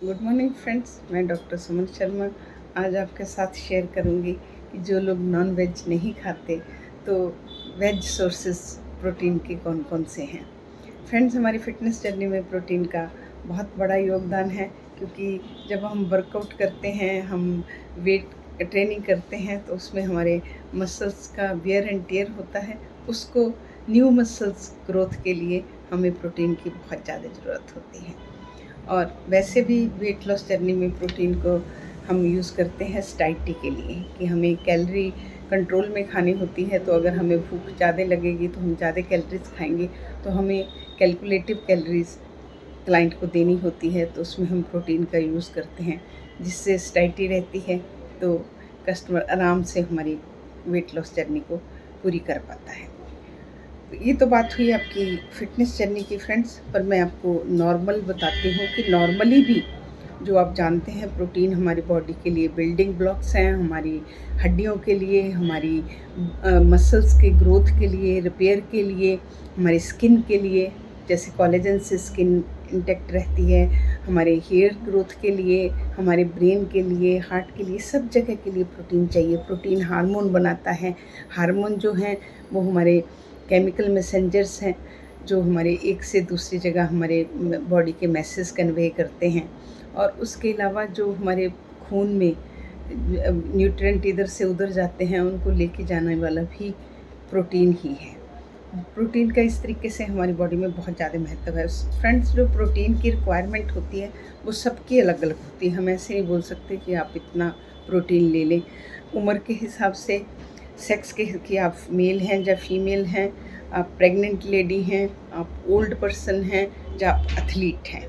Good morning friends, मैं doctor Suman Sharma आज आपके साथ शेयर करूंगी कि जो लोग नॉन वेज नहीं खाते तो वेज सोर्सेस प्रोटीन के कौन कौन से हैं। फ्रेंड्स, हमारी फिटनेस जर्नी में प्रोटीन का बहुत बड़ा योगदान है, क्योंकि जब हम वर्कआउट करते हैं, हम वेट ट्रेनिंग करते हैं, तो उसमें हमारे मसल्स का वियर एंड टियर होता है। उसको न्यू मसल्स ग्रोथ के लिए हमें प्रोटीन की बहुत ज़्यादा ज़रूरत होती है। और वैसे भी वेट लॉस जर्नी में प्रोटीन को हम यूज़ करते हैं स्टाइटी के लिए, कि हमें कैलोरी कंट्रोल में खानी होती है। तो अगर हमें भूख ज़्यादा लगेगी तो हम ज़्यादा कैलोरीज खाएंगे, तो हमें कैलकुलेटिव कैलोरीज क्लाइंट को देनी होती है, तो उसमें हम प्रोटीन का यूज़ करते हैं, जिससे स्टाइटी रहती है। तो कस्टमर आराम से हमारी वेट लॉस जर्नी को पूरी कर पाता है। ये तो बात हुई आपकी फ़िटनेस जर्नी की फ्रेंड्स, पर मैं आपको नॉर्मल बताती हूँ कि नॉर्मली भी जो आप जानते हैं, प्रोटीन हमारी बॉडी के लिए बिल्डिंग ब्लॉक्स हैं, हमारी हड्डियों के लिए, हमारी मसल्स के ग्रोथ के लिए, रिपेयर के लिए, हमारी स्किन के लिए, जैसे कोलेजन से स्किन इंटैक्ट रहती है, हमारे हेयर ग्रोथ के लिए, हमारे ब्रेन के लिए, हार्ट के लिए, सब जगह के लिए प्रोटीन चाहिए। प्रोटीन हार्मोन बनाता है। हार्मोन जो हैं वो हमारे केमिकल मैसेंजर्स हैं, जो हमारे एक से दूसरी जगह हमारे बॉडी के मैसेज कन्वे करते हैं। और उसके अलावा जो हमारे खून में न्यूट्रिएंट इधर से उधर जाते हैं, उनको लेके जाने वाला भी प्रोटीन ही है। प्रोटीन का इस तरीके से हमारी बॉडी में बहुत ज़्यादा महत्व है। फ्रेंड्स, जो प्रोटीन की रिक्वायरमेंट होती है वो सबकी अलग अलग होती है। हम ऐसे नहीं बोल सकते कि आप इतना प्रोटीन ले लें। उम्र के हिसाब से, सेक्स के कि आप मेल हैं या फीमेल हैं, आप प्रेग्नेंट लेडी हैं, आप ओल्ड पर्सन हैं या आप एथलीट हैं,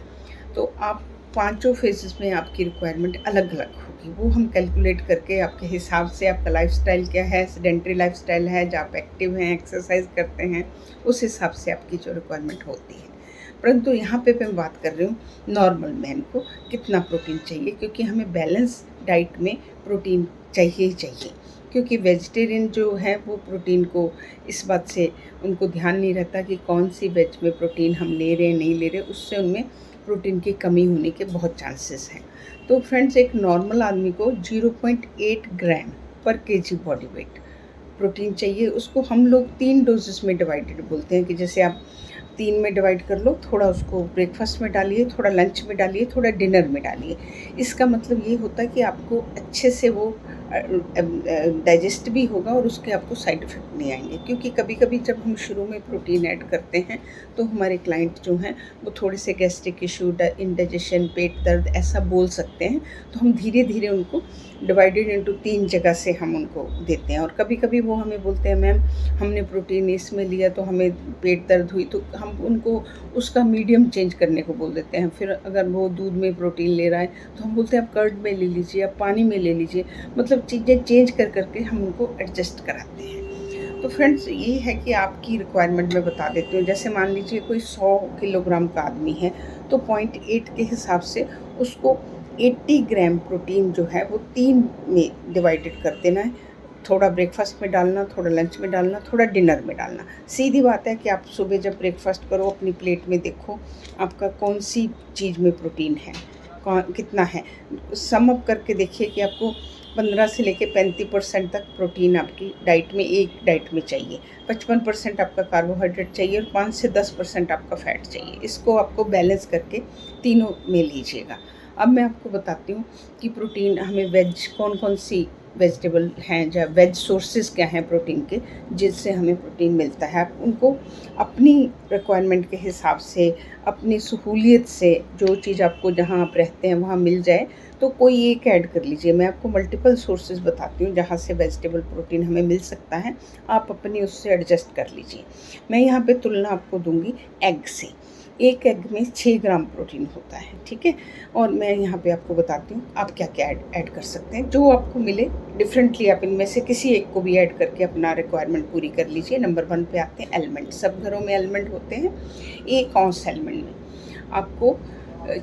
तो आप पांचों फेजेस में आपकी रिक्वायरमेंट अलग अलग होगी। वो हम कैलकुलेट करके आपके हिसाब से, आपका लाइफस्टाइल क्या है, सेडेंट्री लाइफस्टाइल है या आप एक्टिव हैं, एक्सरसाइज करते हैं, उस हिसाब से आपकी जो रिक्वायरमेंट होती है। परंतु यहाँ पे मैं बात कर रही हूँ नॉर्मल मैन को कितना प्रोटीन चाहिए, क्योंकि हमें बैलेंस डाइट में प्रोटीन चाहिए ही चाहिए। क्योंकि वेजिटेरियन जो है वो प्रोटीन को इस बात से उनको ध्यान नहीं रहता कि कौन सी वेज में प्रोटीन हम ले रहे हैं नहीं ले रहे, उससे उनमें प्रोटीन की कमी होने के बहुत चांसेस हैं। तो फ्रेंड्स, एक नॉर्मल आदमी को 0.8 ग्राम पर केजी बॉडी वेट प्रोटीन चाहिए। उसको हम लोग 3 डोजेस में डिवाइडेड बोलते हैं, कि जैसे आप 3 में डिवाइड कर लो, थोड़ा उसको ब्रेकफास्ट में डालिए, थोड़ा लंच में डालिए, थोड़ा डिनर में डालिए। इसका मतलब ये होता है कि आपको अच्छे से वो डाइजेस्ट भी होगा और उसके आपको साइड इफ़ेक्ट नहीं आएंगे। क्योंकि कभी कभी जब हम शुरू में प्रोटीन ऐड करते हैं तो हमारे क्लाइंट जो हैं वो थोड़े से गैस्ट्रिक इशू, इंडाइजेशन, पेट दर्द ऐसा बोल सकते हैं। तो हम धीरे धीरे उनको डिवाइडेड इनटू 3 जगह से हम उनको देते हैं। और कभी कभी वो हमें बोलते हैं, मैम हमने प्रोटीन इसमें लिया तो हमें पेट दर्द हुई, तो हम उनको उसका मीडियम चेंज करने को बोल देते हैं। फिर अगर वो दूध में प्रोटीन ले रहा है तो हम बोलते हैं आप कर्ड में ले लीजिए, आप पानी में ले लीजिए। मतलब चीज़ें चेंज कर करके हम उनको एडजस्ट कराते हैं। तो फ्रेंड्स, ये है कि आपकी रिक्वायरमेंट मैं बता देती हूँ। जैसे मान लीजिए कोई 100 किलोग्राम का आदमी है, तो 0.8 के हिसाब से उसको 80 ग्राम प्रोटीन जो है वो 3 में डिवाइडेड कर देना है। थोड़ा ब्रेकफास्ट में डालना, थोड़ा लंच में डालना, थोड़ा डिनर में डालना। सीधी बात है कि आप सुबह जब ब्रेकफास्ट करो, अपनी प्लेट में देखो आपका कौन सी चीज़ में प्रोटीन है, कितना है। सम अप करके देखिए कि आपको 15 से लेकर 35% तक प्रोटीन आपकी डाइट में, एक डाइट में चाहिए। 55% आपका कार्बोहाइड्रेट चाहिए और 5 से 10% आपका फैट चाहिए। इसको आपको बैलेंस करके तीनों में लीजिएगा। अब मैं आपको बताती हूँ कि प्रोटीन हमें वेज कौन कौन सी वेजिटेबल हैं या वेज सोर्सेज क्या हैं प्रोटीन के, जिससे हमें प्रोटीन मिलता है। आप उनको अपनी रिक्वायरमेंट के हिसाब से, अपनी सहूलियत से, जो चीज़ आपको जहाँ आप रहते हैं वहाँ मिल जाए तो कोई एक ऐड कर लीजिए। मैं आपको मल्टीपल सोर्सेज बताती हूँ जहाँ से वेजिटेबल प्रोटीन हमें मिल सकता है, आप अपनी उससे एडजस्ट कर लीजिए। मैं यहाँ पे तुलना आपको दूँगी एग से। एक एग में 6 ग्राम प्रोटीन होता है, ठीक है। और मैं यहाँ पे आपको बताती हूँ आप क्या क्या ऐड कर सकते हैं, जो आपको मिले डिफरेंटली। आप इनमें से किसी एक को भी ऐड करके अपना रिक्वायरमेंट पूरी कर लीजिए। नंबर 1 पे आते हैं एलमंड। सब घरों में एलमंड होते हैं। 1 औंस एलमंड में आपको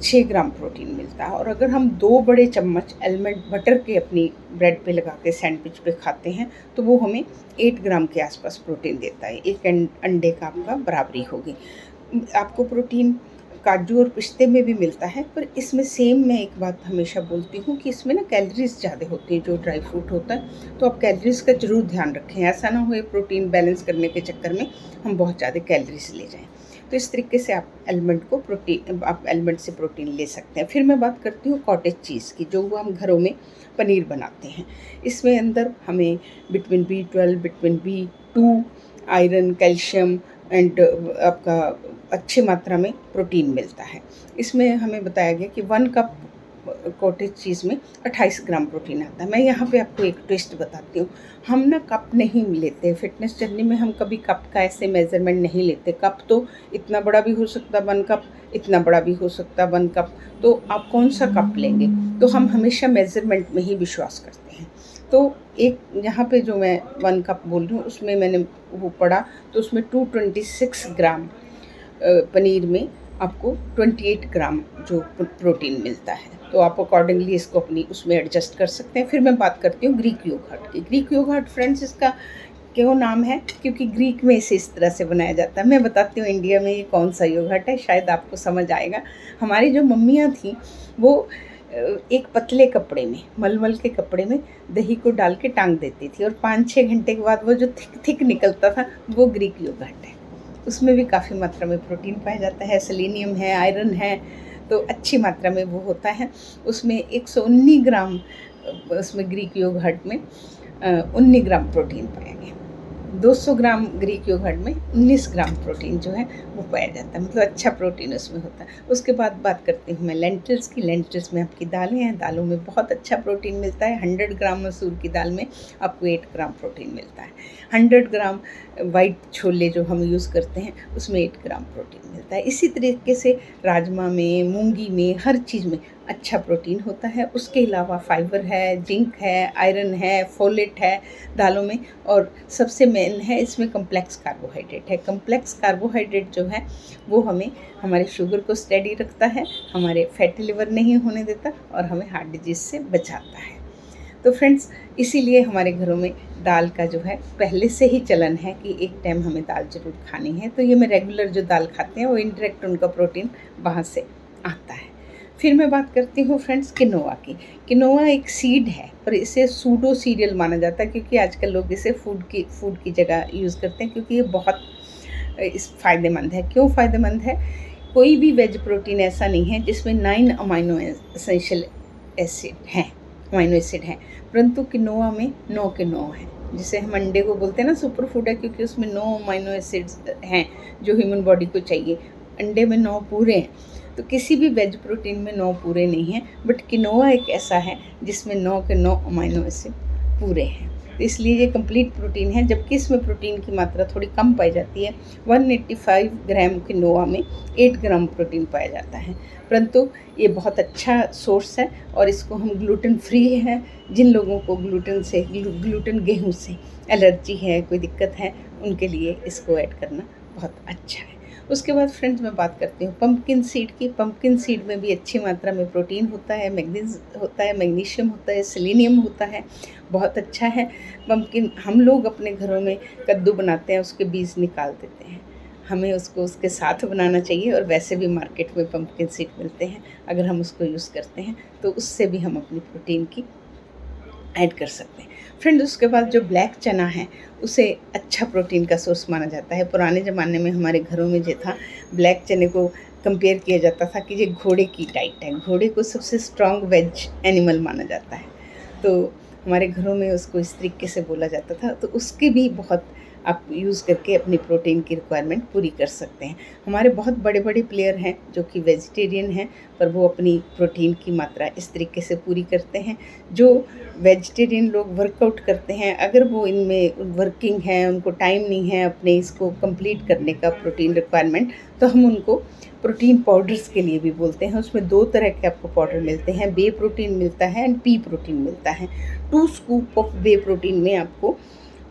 6 ग्राम प्रोटीन मिलता है। और अगर हम 2 बड़े चम्मच एलमंड बटर के अपनी ब्रेड पे लगा के सैंडविच पे खाते हैं तो वो हमें 8 ग्राम के आसपास प्रोटीन देता है। एक अंडे का आपका बराबरी होगी। आपको प्रोटीन काजू और पिस्ते में भी मिलता है, पर इसमें सेम मैं एक बात हमेशा बोलती हूँ कि इसमें ना कैलोरीज ज़्यादा होती है जो ड्राई फ्रूट होता है, तो आप कैलोरीज का ज़रूर ध्यान रखें। ऐसा ना हो प्रोटीन बैलेंस करने के चक्कर में हम बहुत ज़्यादा कैलोरीज ले जाएं। तो इस तरीके से आप एलमंड से प्रोटीन ले सकते हैं। फिर मैं बात करती हूँ कॉटेज चीज़ की, जो हम घरों में पनीर बनाते हैं। इसमें अंदर हमें vitamin B12, vitamin B2, iron, calcium and आपका अच्छी मात्रा में प्रोटीन मिलता है। इसमें हमें बताया गया कि 1 कप कॉटेज चीज़ में 28 ग्राम प्रोटीन आता है। मैं यहाँ पे आपको एक ट्विस्ट बताती हूँ। हम ना कप नहीं लेते, फिटनेस जर्नी में हम कभी कप का ऐसे मेज़रमेंट नहीं लेते। कप तो इतना बड़ा भी हो सकता है 1 कप, इतना बड़ा भी हो सकता है 1 कप, तो आप कौन सा कप लेंगे? तो हम हमेशा मेज़रमेंट में ही विश्वास करते हैं। तो एक यहाँ पे जो मैं 1 कप बोल रही हूँ उसमें मैंने वो पढ़ा, तो उसमें 226 ग्राम पनीर में आपको 28 ग्राम जो प्रोटीन मिलता है। तो आप अकॉर्डिंगली इसको अपनी उसमें एडजस्ट कर सकते हैं। फिर मैं बात करती हूँ ग्रीक योगर्ट की। ग्रीक योगर्ट फ्रेंड्स इसका क्यों नाम है? क्योंकि ग्रीक में इसे इस तरह से बनाया जाता है। मैं बताती हूँ इंडिया में ये कौन सा योगर्ट है, शायद आपको समझ आएगा। हमारी जो मम्मियाँ थी वो एक पतले कपड़े में, मलमल के कपड़े में दही को डाल के टांग देती थी, और 5-6 घंटे के बाद वो जो थिक निकलता था वो ग्रीक योगर्ट है। उसमें भी काफ़ी मात्रा में प्रोटीन पाया जाता है, सेलेनियम है, आयरन है, तो अच्छी मात्रा में वो होता है। उसमें 119 ग्राम उसमें ग्रीक योगर्ट में 19 ग्राम प्रोटीन पाया गया। 200 ग्राम ग्रीक योगर्ट में 19 ग्राम प्रोटीन जो है वो पाया जाता है, मतलब अच्छा प्रोटीन उसमें होता है। उसके बाद बात करती हूँ मैं लेंटिल्स की। लेंटिल्स में आपकी दालें हैं, दालों में बहुत अच्छा प्रोटीन मिलता है। 100 ग्राम मसूर की दाल में आपको 8 ग्राम प्रोटीन मिलता है। 100 ग्राम वाइट छोले जो हम यूज़ करते हैं उसमें 8 ग्राम प्रोटीन मिलता है। इसी तरीके से राजमा में, मूंगी में, हर चीज़ में अच्छा प्रोटीन होता है। उसके अलावा फाइबर है, जिंक है, आयरन है, फोलेट है दालों में, और सबसे मेन है इसमें कम्प्लेक्स कार्बोहाइड्रेट है। कम्प्लेक्स कार्बोहाइड्रेट जो है वो हमें हमारे शुगर को स्टेडी रखता है, हमारे फैटी लिवर नहीं होने देता, और हमें हार्ट डिजीज़ से बचाता है। तो फ्रेंड्स, इसीलिए हमारे घरों में दाल का जो है पहले से ही चलन है कि एक टाइम हमें दाल ज़रूर खानी है। तो ये मैं रेगुलर जो दाल खाते हैं वो इनडायरेक्ट उनका प्रोटीन वहाँ से आता है। फिर मैं बात करती हूँ फ्रेंड्स किनोआ की। किनोआ एक सीड है, पर इसे सूडो सीरियल माना जाता है, क्योंकि आजकल लोग इसे फूड की जगह यूज़ करते हैं, क्योंकि ये बहुत फ़ायदेमंद है। क्यों फ़ायदेमंद है? कोई भी वेज प्रोटीन ऐसा नहीं है जिसमें 9 अमाइनो एसेंशियल एसिड हैं, अमाइनो एसिड हैं, परंतु किनोआ में 9 के 9 हैं। जिसे हम अंडे को बोलते हैं ना सुपर फूड है, क्योंकि उसमें 9 अमाइनो एसिड्स हैं जो ह्यूमन बॉडी को चाहिए। अंडे में 9 पूरे हैं, तो किसी भी वेज प्रोटीन में 9 पूरे नहीं हैं, बट किनोआ एक ऐसा है जिसमें 9 के 9 अमाइनो एसिड पूरे हैं। तो इसलिए ये कंप्लीट प्रोटीन है, जबकि इसमें प्रोटीन की मात्रा थोड़ी कम पाई जाती है। 185 ग्राम किनोआ में 8 ग्राम प्रोटीन पाया जाता है, परंतु ये बहुत अच्छा सोर्स है, और इसको हम ग्लूटेन फ्री है। जिन लोगों को ग्लूटेन गेहूँ से एलर्जी है, कोई दिक्कत है, उनके लिए इसको ऐड करना बहुत अच्छा है। उसके बाद फ्रेंड्स मैं बात करती हूँ पम्पकिन सीड की। पम्पकिन सीड में भी अच्छी मात्रा में प्रोटीन होता है, मैग्नीशियम होता है, सेलेनियम होता है, बहुत अच्छा है। पम्पकिन हम लोग अपने घरों में कद्दू बनाते हैं, उसके बीज निकाल देते हैं, हमें उसको उसके साथ बनाना चाहिए, और वैसे भी मार्केट में पम्पकिन सीड मिलते हैं। अगर हम उसको यूज़ करते हैं तो उससे भी हम अपनी प्रोटीन की ऐड कर सकते हैं। फ्रेंड्स, उसके बाद जो ब्लैक चना है उसे अच्छा प्रोटीन का सोर्स माना जाता है। पुराने ज़माने में हमारे घरों में जो था, ब्लैक चने को कंपेयर किया जाता था कि ये घोड़े की डाइट है, घोड़े को सबसे स्ट्रॉन्ग वेज एनिमल माना जाता है, तो हमारे घरों में उसको इस तरीके से बोला जाता था। तो उसकी भी बहुत आप यूज़ करके अपनी प्रोटीन की रिक्वायरमेंट पूरी कर सकते हैं। हमारे बहुत बड़े बड़े प्लेयर हैं जो कि वेजिटेरियन हैं, पर वो अपनी प्रोटीन की मात्रा इस तरीके से पूरी करते हैं। जो वेजिटेरियन लोग वर्कआउट करते हैं, अगर वो इनमें वर्किंग हैं, उनको टाइम नहीं है अपने इसको कंप्लीट करने का प्रोटीन रिक्वायरमेंट, तो हम उनको प्रोटीन पाउडर्स के लिए भी बोलते हैं। उसमें 2 तरह के आपको पाउडर मिलते हैं, बे प्रोटीन मिलता है एंड पी प्रोटीन मिलता है। 2 स्कूप ऑफ बे प्रोटीन में आपको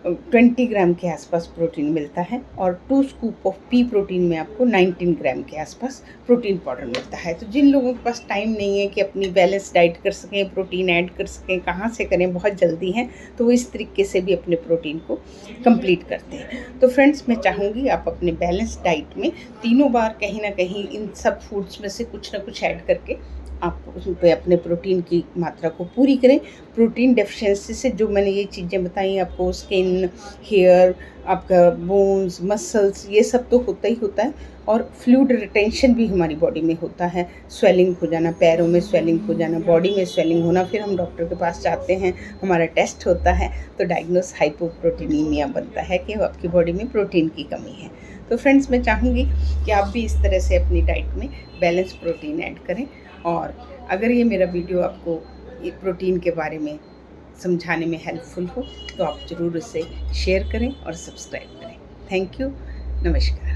20 ग्राम के आसपास प्रोटीन मिलता है और 2 स्कूप ऑफ पी प्रोटीन में आपको 19 ग्राम के आसपास प्रोटीन पाउडर मिलता है। तो जिन लोगों के पास टाइम नहीं है कि अपनी बैलेंस डाइट कर सकें, प्रोटीन ऐड कर सकें, कहाँ से करें, बहुत जल्दी हैं, तो वो इस तरीके से भी अपने प्रोटीन को कंप्लीट करते हैं। तो फ्रेंड्स, मैं चाहूँगी आप अपने बैलेंस डाइट में तीनों बार कहीं ना कहीं इन सब फूड्स में से कुछ ना कुछ ऐड करके आप उस पे अपने प्रोटीन की मात्रा को पूरी करें। प्रोटीन डेफिशिएंसी से जो मैंने ये चीज़ें बताई आपको, स्किन, हेयर, आपका बोन्स, मसल्स, ये सब तो होता ही होता है, और फ्लूइड रिटेंशन भी हमारी बॉडी में होता है। स्वेलिंग हो जाना, पैरों में स्वेलिंग हो जाना, बॉडी में स्वेलिंग होना, फिर हम डॉक्टर के पास जाते हैं, हमारा टेस्ट होता है तो डायग्नोस हाइपोप्रोटीनीमिया बनता है कि आपकी बॉडी में प्रोटीन की कमी है। तो फ्रेंड्स, मैं चाहूँगी कि आप भी इस तरह से अपनी डाइट में बैलेंस प्रोटीन ऐड करें। और अगर ये मेरा वीडियो आपको ये प्रोटीन के बारे में समझाने में हेल्पफुल हो तो आप ज़रूर इसे शेयर करें और सब्सक्राइब करें। Thank you. नमस्कार।